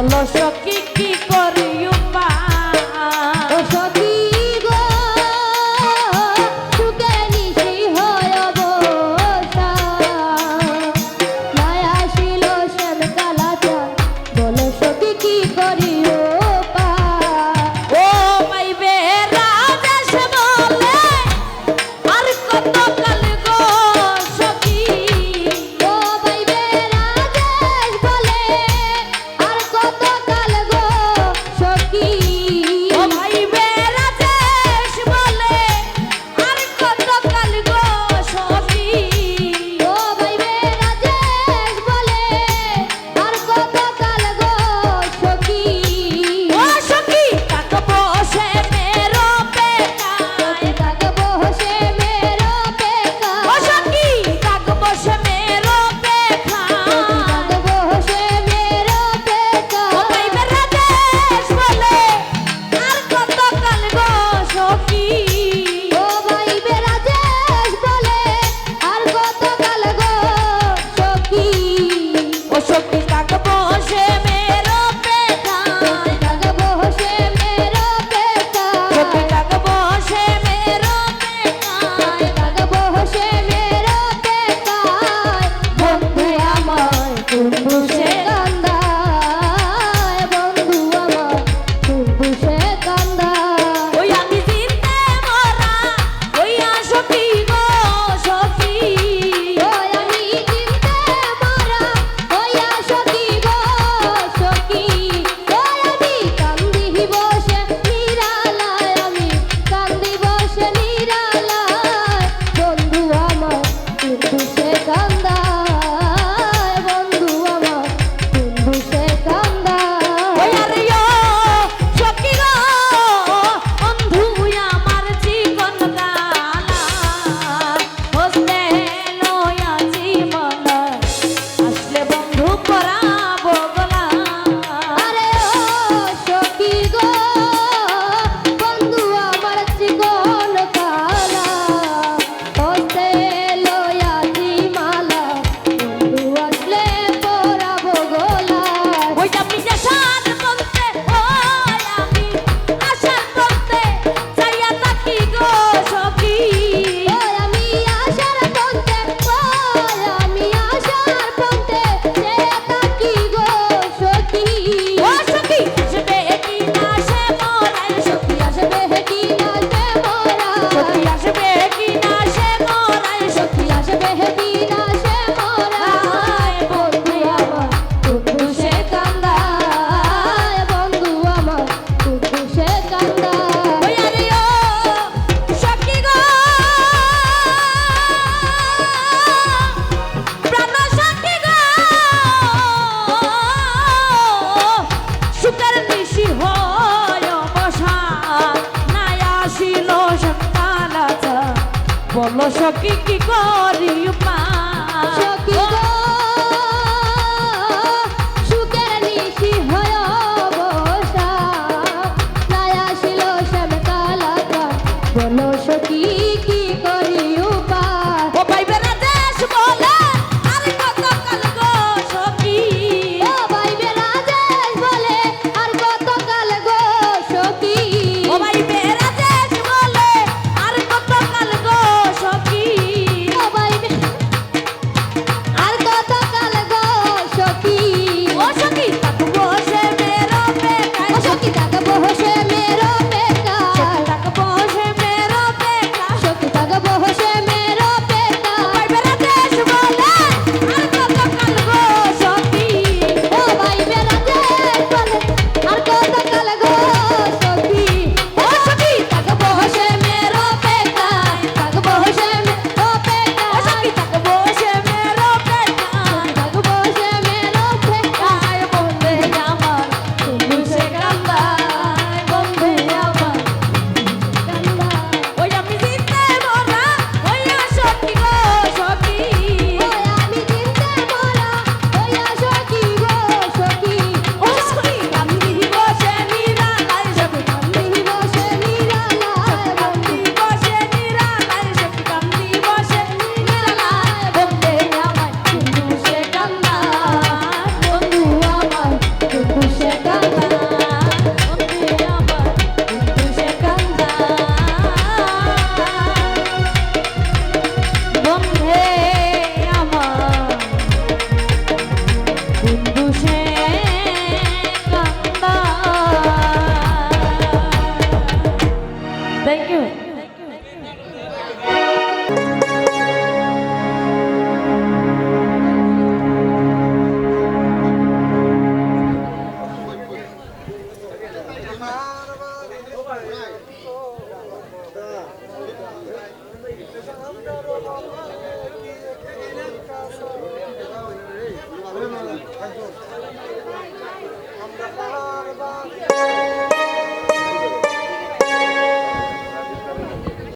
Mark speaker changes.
Speaker 1: বলো সখী কি করি উপায়
Speaker 2: ও সখী গো সুখে নিশি হয় অবস্থা নাই আসিল শ্যাম কালাচাঁদ বলো সখী কি করি উপায়
Speaker 1: ও পাইবে রাজেশ বলে আর কত কাল গো সখী
Speaker 2: ও পাইবে রাজেশ বলে আর কত কাল গো সখী
Speaker 1: ও ভাইবে রাজেশ বলে আর কত কাল গো সখী
Speaker 2: ও পাইবে রাজেশ বলে আর কত কাল গো সখী
Speaker 1: ও সখী তাক বসে মেরো পেটায়
Speaker 2: থাকবো সে মেরো পেকা
Speaker 1: ও সখী তাক বসে মেরো পেটায়
Speaker 2: থাকবো সে মেরো পেকা
Speaker 1: ও ভাইবে রাজেশ বলে আর কত কাল গো সখী
Speaker 2: ও পাইবে রাজেশ বলে আর কত কাল গো সখী
Speaker 1: ও সখী তাক বসে মেরো পেটায়
Speaker 2: থাকবো সে মেরো পেকা
Speaker 1: সখী তাক বসে মেরো পেটায়
Speaker 2: থাকবো সে মেরো পেকা বন্ধু আমার বন্ধু সে কান্দায় বন্ধু আমার বন্ধু সে কান্দায়
Speaker 1: ওই আমি জিনতে মরা ওই সখী গো সখী
Speaker 2: ওই আমি চিনতে মরা ওইয়া সখী গো সখী ওই আমি কান্দি বসে নিরালায় আমি কান্দি বসে নিরালায় বন্ধু আমার বন্ধু সে কান্দায় বন্ধু আমার বন্ধু সে কান্দায়
Speaker 1: ওই আরে ও সখী গো বন্ধু আমার জীবন গালা হস্তে লয়া জীবন আসলে বন্ধু পরাবো গলা
Speaker 2: আরে ও সখী গো বন্ধু আমার জীবন কালা হস্তে লয়াছি মালা বন্ধু আসলে পরাবো গোলা
Speaker 1: ওই আমি আশার বলতে ওই আমি আশার বলতে চাইয়া থাকি গো সখী
Speaker 2: ওই আমি আশার পন্থে ওই আমি আশার পন্থে সে থাকি গো সখী
Speaker 1: ও সখী আসবে কি না সে মরায়
Speaker 2: সখী আসবে কি না সে মোরা
Speaker 1: সখী আসবে কি না সে মরায়
Speaker 2: সখী আসবে কি না সে মোরা বন্ধু আমার বন্ধু সে কান্দায় বন্ধু আমার বন্ধু সে কান্দায়
Speaker 1: ওই আরে ও সখী গো প্রাণ সখী গো সুখের নিশি হয় বসা নাই আসিল সকাল বলো সখী কি করি